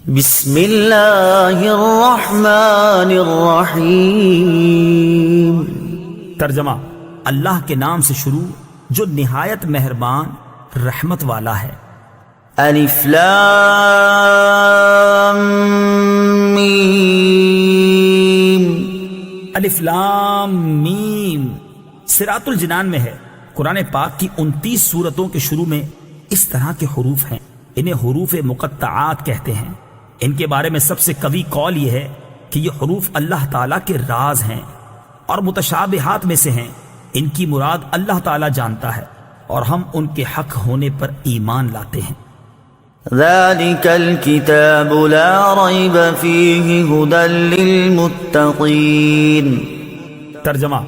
بسم اللہ الرحمن الرحیم۔ ترجمہ: اللہ کے نام سے شروع جو نہایت مہربان رحمت والا ہے۔ الف لام میم۔ الف لام میم صراط الجنان میں ہے۔ قرآن پاک کی 29 سورتوں کے شروع میں اس طرح کے حروف ہیں، انہیں حروف مقطعات کہتے ہیں۔ ان کے بارے میں سب سے قوی قول یہ ہے کہ یہ حروف اللہ تعالیٰ کے راز ہیں اور متشابہات میں سے ہیں۔ ان کی مراد اللہ تعالیٰ جانتا ہے اور ہم ان کے حق ہونے پر ایمان لاتے ہیں۔ ذالک الکتاب لا ریب فیہ ھدی للمتقین۔ ترجمہ: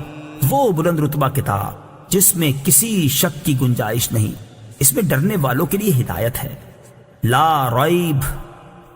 وہ بلند رتبہ کتاب جس میں کسی شک کی گنجائش نہیں، اس میں ڈرنے والوں کے لیے ہدایت ہے۔ لا ریب،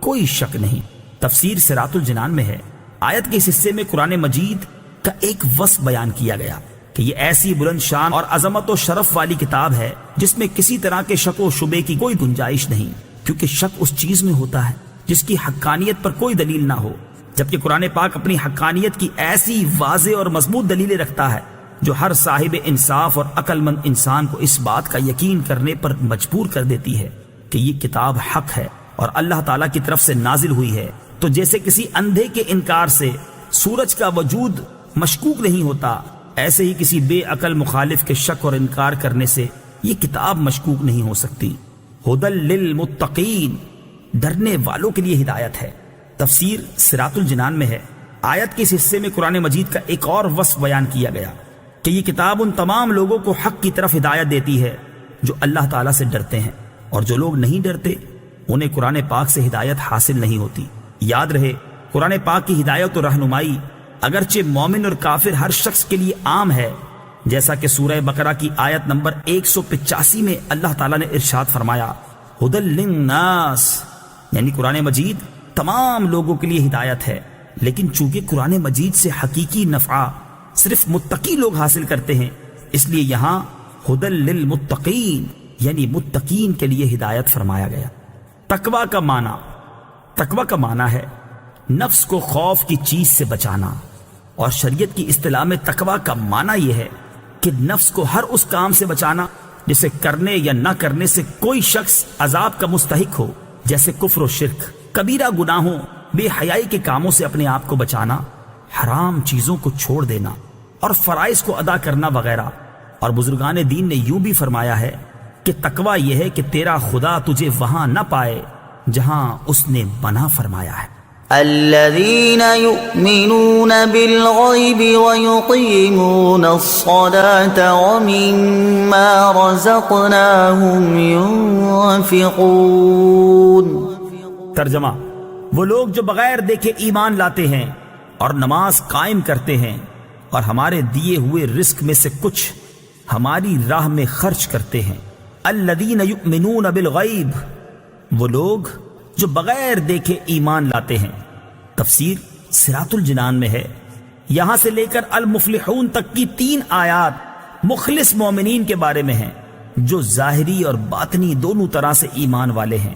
کوئی شک نہیں۔ تفسیر صراط الجنان میں ہے، آیت کے اس حصے میں قرآن مجید کا ایک وصف بیان کیا گیا کہ یہ ایسی بلند شان اور عظمت و شرف والی کتاب ہے جس میں کسی طرح کے شک و شبے کی کوئی گنجائش نہیں، کیونکہ شک اس چیز میں ہوتا ہے جس کی حقانیت پر کوئی دلیل نہ ہو، جبکہ قرآن پاک اپنی حقانیت کی ایسی واضح اور مضبوط دلیلیں رکھتا ہے جو ہر صاحب انصاف اور عقل مند انسان کو اس بات کا یقین کرنے پر مجبور کر دیتی ہے کہ یہ کتاب حق ہے اور اللہ تعالیٰ کی طرف سے نازل ہوئی ہے۔ تو جیسے کسی اندھے کے انکار سے سورج کا وجود مشکوک نہیں ہوتا، ایسے ہی کسی بے عقل مخالف کے شک اور انکار کرنے سے یہ کتاب مشکوک نہیں ہو سکتی۔ ھدی للمتقین، ڈرنے والوں کے لیے ہدایت ہے۔ تفسیر صراط الجنان میں ہے، آیت کے اس حصے میں قرآن مجید کا ایک اور وصف بیان کیا گیا کہ یہ کتاب ان تمام لوگوں کو حق کی طرف ہدایت دیتی ہے جو اللہ تعالیٰ سے ڈرتے ہیں، اور جو لوگ نہیں ڈرتے انہیں قرآن پاک سے ہدایت حاصل نہیں ہوتی۔ یاد رہے، قرآن پاک کی ہدایت و رہنمائی اگرچہ مومن اور کافر ہر شخص کے لیے عام ہے، جیسا کہ سورہ بقرہ کی آیت نمبر 185 میں اللہ تعالیٰ نے ارشاد فرمایا، ھدی للناس، یعنی قرآن مجید تمام لوگوں کے لیے ہدایت ہے، لیکن چونکہ قرآن مجید سے حقیقی نفع صرف متقی لوگ حاصل کرتے ہیں، اس لیے یہاں ھدی للمتقین یعنی متقین کے لیے ہدایت فرمایا گیا۔ تقوی کا معنی ہے نفس کو خوف کی چیز سے بچانا، اور شریعت کی اصطلاح میں تقوی کا معنی یہ ہے کہ نفس کو ہر اس کام سے بچانا جسے کرنے یا نہ کرنے سے کوئی شخص عذاب کا مستحق ہو، جیسے کفر و شرک، کبیرہ گناہوں، بے حیائی کے کاموں سے اپنے آپ کو بچانا، حرام چیزوں کو چھوڑ دینا اور فرائض کو ادا کرنا وغیرہ۔ اور بزرگان دین نے یوں بھی فرمایا ہے کہ تقوی یہ ہے کہ تیرا خدا تجھے وہاں نہ پائے جہاں اس نے منع فرمایا ہے۔ الذین یؤمنون بالغیب ویقیمون الصلاة ومما رزقناہم ينفقون۔ ترجمہ: وہ لوگ جو بغیر دیکھے ایمان لاتے ہیں اور نماز قائم کرتے ہیں اور ہمارے دیے ہوئے رزق میں سے کچھ ہماری راہ میں خرچ کرتے ہیں۔ الذین یؤمنون بالغیب، وہ لوگ جو بغیر دیکھے ایمان لاتے ہیں۔ تفسیر صراط الجنان میں ہے، یہاں سے لے کر المفلحون تک کی 3 آیات مخلص مومنین کے بارے میں ہیں جو ظاہری اور باطنی دونوں طرح سے ایمان والے ہیں۔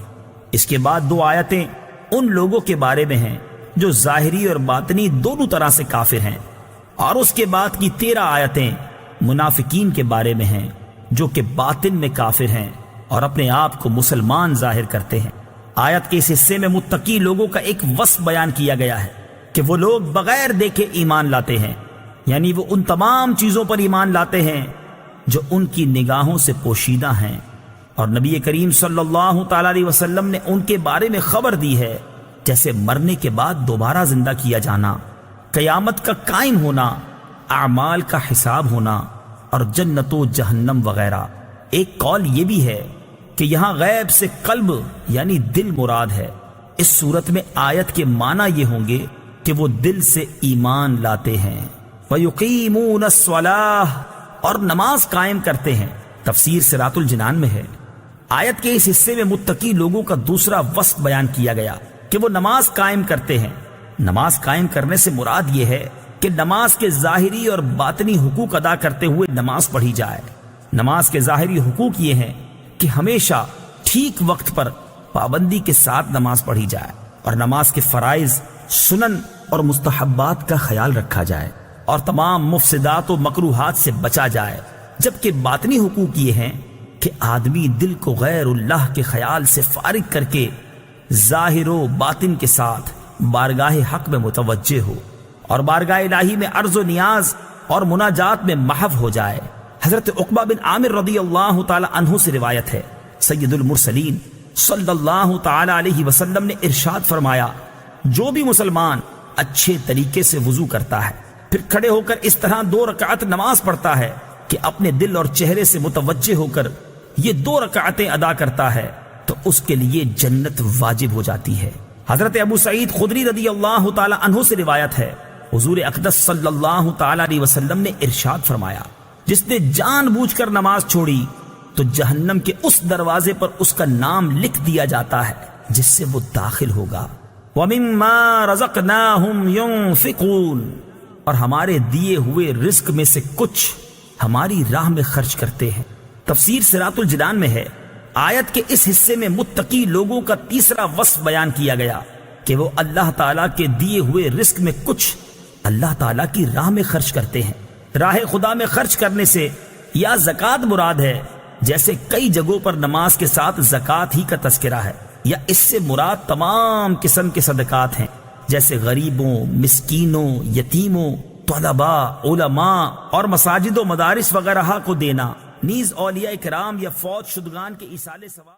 اس کے بعد 2 آیتیں ان لوگوں کے بارے میں ہیں جو ظاہری اور باطنی دونوں طرح سے کافر ہیں، اور اس کے بعد کی 13 آیتیں منافقین کے بارے میں ہیں جو کہ باطن میں کافر ہیں اور اپنے آپ کو مسلمان ظاہر کرتے ہیں۔ آیت کے اس حصے میں متقی لوگوں کا ایک وصف بیان کیا گیا ہے کہ وہ لوگ بغیر دیکھے ایمان لاتے ہیں، یعنی وہ ان تمام چیزوں پر ایمان لاتے ہیں جو ان کی نگاہوں سے پوشیدہ ہیں، اور نبی کریم صلی اللہ تعالی علیہ وسلم نے ان کے بارے میں خبر دی ہے، جیسے مرنے کے بعد دوبارہ زندہ کیا جانا، قیامت کا قائم ہونا، اعمال کا حساب ہونا اور جنت و جہنم وغیرہ۔ ایک قول یہ بھی ہے کہ یہاں غیب سے قلب یعنی دل مراد ہے۔ اس صورت میں آیت کے معنی یہ ہوں گے کہ وہ دل سے ایمان لاتے ہیں۔ وَيُقِيمُونَ الصَّلَاةَ، اور نماز قائم کرتے ہیں۔ تفسیر صراط الجنان میں ہے، آیت کے اس حصے میں متقی لوگوں کا دوسرا وصف بیان کیا گیا کہ وہ نماز قائم کرتے ہیں۔ نماز قائم کرنے سے مراد یہ ہے کہ نماز کے ظاہری اور باطنی حقوق ادا کرتے ہوئے نماز پڑھی جائے۔ نماز کے ظاہری حقوق یہ ہیں کہ ہمیشہ ٹھیک وقت پر پابندی کے ساتھ نماز پڑھی جائے، اور نماز کے فرائض، سنن اور مستحبات کا خیال رکھا جائے اور تمام مفسدات و مکروہات سے بچا جائے، جبکہ باطنی حقوق یہ ہیں کہ آدمی دل کو غیر اللہ کے خیال سے فارغ کر کے ظاہر و باطن کے ساتھ بارگاہ حق میں متوجہ ہو اور بارگاہ الہی میں عرض و نیاز اور مناجات میں محو ہو جائے۔ حضرت عقبہ بن عامر رضی اللہ تعالی عنہ سے روایت ہے، سید المرسلین صلی اللہ تعالی علیہ وسلم نے ارشاد فرمایا، جو بھی مسلمان اچھے طریقے سے وضو کرتا ہے پھر کھڑے ہو کر اس طرح 2 رکعت نماز پڑھتا ہے کہ اپنے دل اور چہرے سے متوجہ ہو کر یہ 2 رکعتیں ادا کرتا ہے تو اس کے لیے جنت واجب ہو جاتی ہے۔ حضرت ابو سعید خدری رضی اللہ تعالی عنہ سے روایت ہے، حضور اقدس صلی اللہ تعالی علیہ وسلم نے ارشاد فرمایا، جس نے جان بوجھ کر نماز چھوڑی تو جہنم کے اس دروازے پر اس کا نام لکھ دیا جاتا ہے جس سے وہ داخل ہوگا۔ وَمِمَّا رَزَقْنَاهُمْ يُنْفِقُونَ، اور ہمارے دیے ہوئے رزق میں سے کچھ ہماری راہ میں خرچ کرتے ہیں۔ تفسیر صراط الجنان میں ہے، آیت کے اس حصے میں متقی لوگوں کا تیسرا وصف بیان کیا گیا کہ وہ اللہ تعالیٰ کے دیے ہوئے رزق میں کچھ اللہ تعالیٰ کی راہ میں خرچ کرتے ہیں۔ راہ خدا میں خرچ کرنے سے یا زکوٰۃ مراد ہے، جیسے کئی جگہوں پر نماز کے ساتھ زکوٰۃ ہی کا تذکرہ ہے، یا اس سے مراد تمام قسم کے صدقات ہیں، جیسے غریبوں، مسکینوں، یتیموں، طلباء، علماء اور مساجد و مدارس وغیرہ کو دینا، نیز اولیاء کرام یا فوت شدگان کے ایصال ثواب